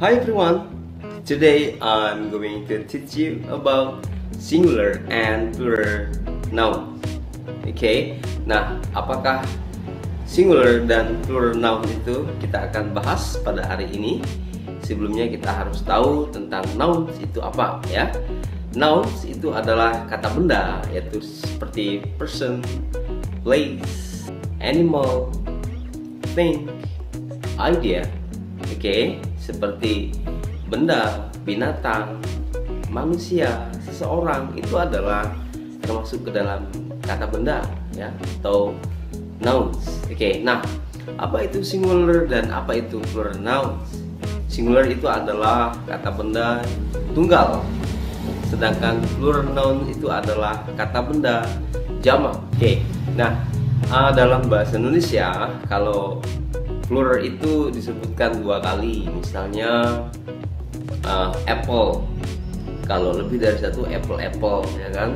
Hi everyone, today I'm going to teach you about singular and plural noun. Oke, nah apakah singular dan plural noun itu kita akan bahas pada hari ini. Sebelumnya kita harus tahu tentang nouns itu apa ya. Nouns itu adalah kata benda, yaitu seperti person, place, animal, thing, idea. Oke, seperti benda, binatang, manusia, seseorang itu adalah termasuk ke dalam kata benda ya, atau nouns. Oke, nah apa itu singular dan apa itu plural nouns? Singular itu adalah kata benda tunggal, sedangkan plural noun itu adalah kata benda jamak. Oke, nah dalam bahasa Indonesia kalau plural itu disebutkan dua kali, misalnya apple. Kalau lebih dari satu, apple ya kan.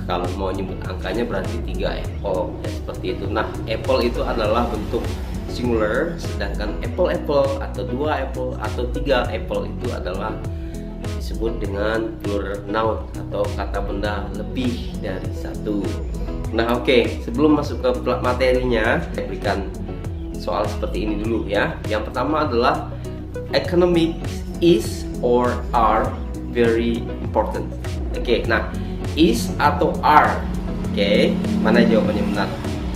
Kalau mau nyebut angkanya berarti 3 apple ya, seperti itu. Nah, apple itu adalah bentuk singular, sedangkan apple atau 2 apple atau 3 apple itu adalah disebut dengan plural noun atau kata benda lebih dari satu. Nah, oke, sebelum masuk ke materinya, saya berikan soal seperti ini dulu ya. Yang pertama adalah economic is or are very important. Oke, nah is atau are. Oke, mana jawabannya benar?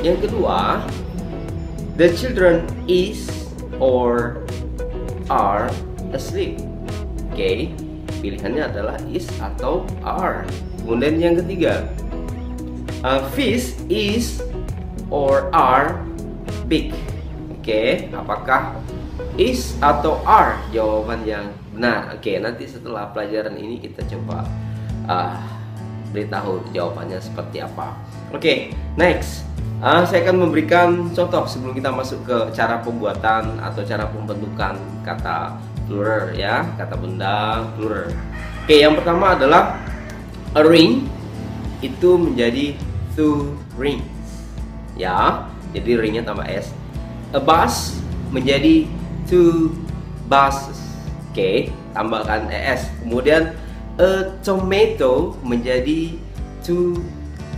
Yang kedua, the children is or are asleep. Oke, pilihannya adalah is atau are. Kemudian yang ketiga, fish is or are big. Oke, apakah is atau are jawaban yang benar? Oke, nanti setelah pelajaran ini kita coba beritahu jawabannya seperti apa. Oke, next. Saya akan memberikan contoh sebelum kita masuk ke cara pembuatan atau cara pembentukan kata plural ya, kata benda plural. Oke, yang pertama adalah a ring itu menjadi two rings ya, jadi ringnya tambah s. A bus menjadi two buses. Oke, tambahkan es. Kemudian a tomato menjadi two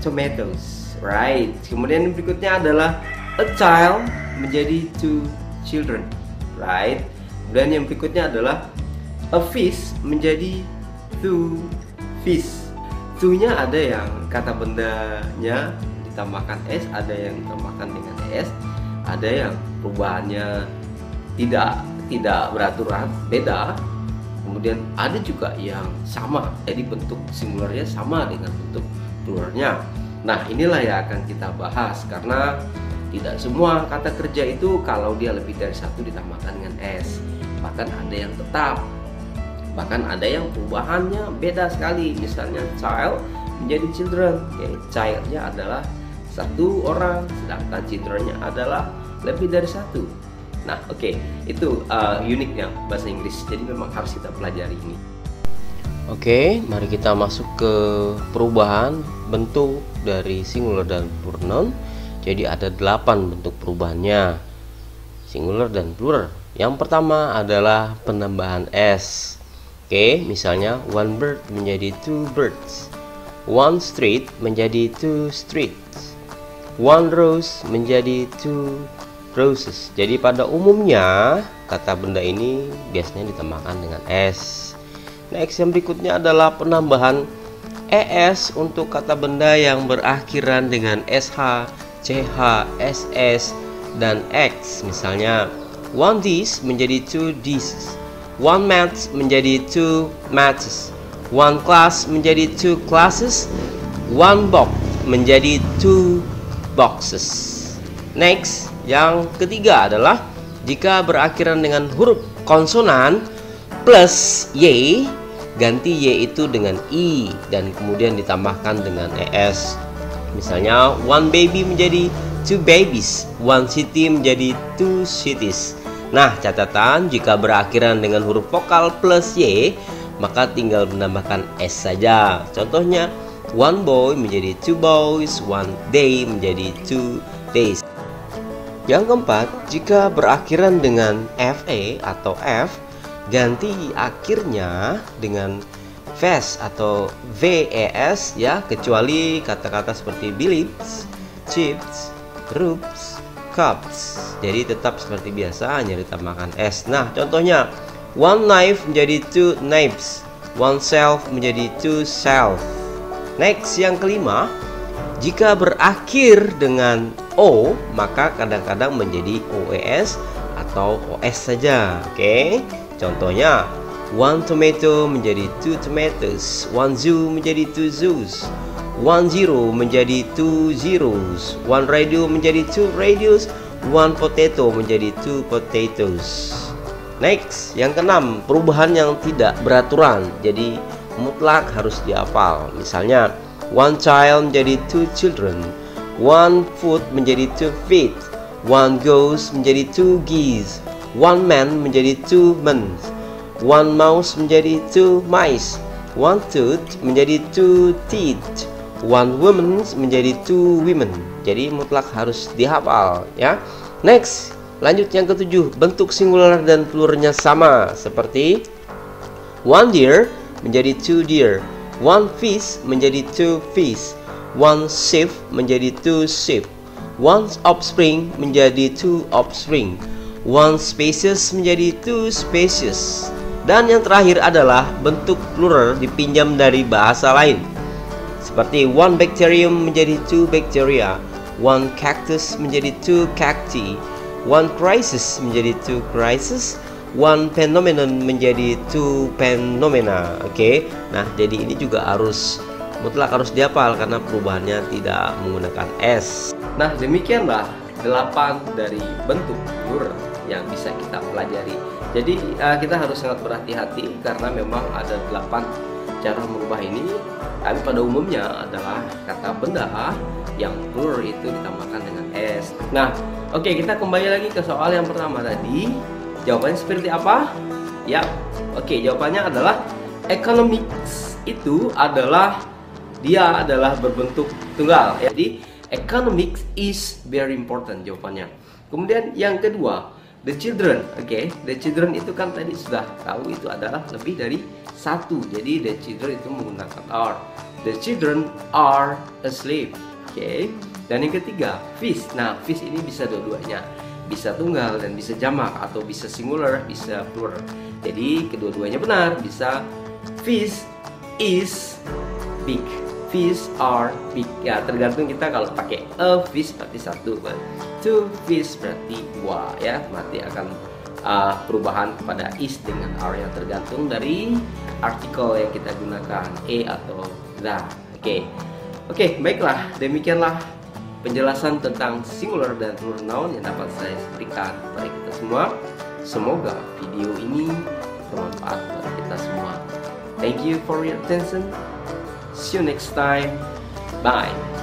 tomatoes. Right. Kemudian berikutnya adalah a child menjadi two children. Right. Kemudian yang berikutnya adalah a fish menjadi two fish. Two-nya ada yang kata bendanya ditambahkan s, ada yang ditambahkan dengan s, ada yang perubahannya tidak beraturan, beda. Kemudian ada juga yang sama, jadi bentuk singularnya sama dengan bentuk pluralnya. Nah, inilah yang akan kita bahas, karena tidak semua kata kerja itu kalau dia lebih dari satu ditambahkan dengan s. Bahkan ada yang tetap, bahkan ada yang perubahannya beda sekali. Misalnya child menjadi children. Oke, childnya adalah satu orang, sedangkan childrennya adalah lebih dari satu. Nah, oke, itu uniknya bahasa Inggris. Jadi memang harus kita pelajari ini. Oke, mari kita masuk ke perubahan bentuk dari singular dan plural noun. Jadi ada 8 bentuk perubahannya, singular dan plural. Yang pertama adalah penambahan s. Oke, misalnya one bird menjadi two birds, one street menjadi two streets, one rose menjadi two roses. Jadi pada umumnya kata benda ini biasanya ditambahkan dengan s. Next, yang berikutnya adalah penambahan es untuk kata benda yang berakhiran dengan sh, ch, ss, dan x. Misalnya one dish menjadi two dishes, one mat menjadi two mats, one class menjadi two classes, one box menjadi two boxes. Next, yang ketiga adalah jika berakhiran dengan huruf konsonan plus y, ganti y itu dengan i dan kemudian ditambahkan dengan es. Misalnya one baby menjadi two babies, one city menjadi two cities. Nah, catatan jika berakhiran dengan huruf vokal plus y, maka tinggal menambahkan s saja. Contohnya one boy menjadi two boys, one day menjadi two days. Yang keempat, jika berakhiran dengan FA atau F, ganti akhirnya dengan VES atau VES ya, kecuali kata-kata seperti beliefs, chips, groups, cups. Jadi tetap seperti biasa, hanya ditambahkan S. Nah, contohnya one knife menjadi two knives, one self menjadi two self. Next, yang kelima, jika berakhir dengan O, maka kadang-kadang menjadi OES atau OS saja. Oke, contohnya one tomato menjadi two tomatoes, one zoo menjadi two zoos, one zero menjadi two zeros, one radio menjadi two radios, one potato menjadi two potatoes. Next, yang keenam, perubahan yang tidak beraturan, jadi mutlak harus dihafal. Misalnya one child menjadi two children, one foot menjadi two feet, one goose menjadi two geese, one man menjadi two men, one mouse menjadi two mice, one tooth menjadi two teeth, one woman menjadi two women. Jadi mutlak harus dihafal ya. Next, lanjut yang ketujuh, bentuk singular dan pluralnya sama, seperti one deer menjadi two deer, one fish menjadi two fish, one sheep menjadi two sheep, one offspring menjadi two offspring, one species menjadi two species. Dan yang terakhir adalah bentuk plural dipinjam dari bahasa lain, seperti one bacterium menjadi two bacteria, one cactus menjadi two cacti, one crisis menjadi two crisis, one phenomenon menjadi two phenomena. Oke. Nah, jadi ini juga mutlak harus dihafal karena perubahannya tidak menggunakan S. Nah, demikianlah 8 dari bentuk plural yang bisa kita pelajari. Jadi kita harus sangat berhati-hati karena memang ada 8 cara merubah ini. Tapi pada umumnya adalah kata benda yang plural itu ditambahkan dengan S. Nah, oke, kita kembali lagi ke soal yang pertama tadi. Jawabannya seperti apa? Ya, oke, jawabannya adalah economics itu adalah berbentuk tunggal. Jadi economics is very important jawabannya. Kemudian yang kedua, the children. Oke, the children itu kan tadi sudah tahu itu adalah lebih dari satu. Jadi the children itu menggunakan are. The children are asleep. Oke. Dan yang ketiga, fish. Nah, fish ini bisa dua-duanya. Bisa tunggal dan bisa jamak, atau bisa singular, bisa plural. Jadi kedua-duanya benar. Bisa fish is big, fish are big. Ya, tergantung kita kalau pakai a fish berarti satu, two fish berarti dua ya. Nanti akan perubahan kepada is dengan are yang tergantung dari artikel yang kita gunakan, atau the. Oke, baiklah, demikianlah penjelasan tentang singular dan plural noun yang dapat saya berikan kepada kita semua. Semoga video ini bermanfaat buat kita semua. Thank you for your attention. See you next time. Bye.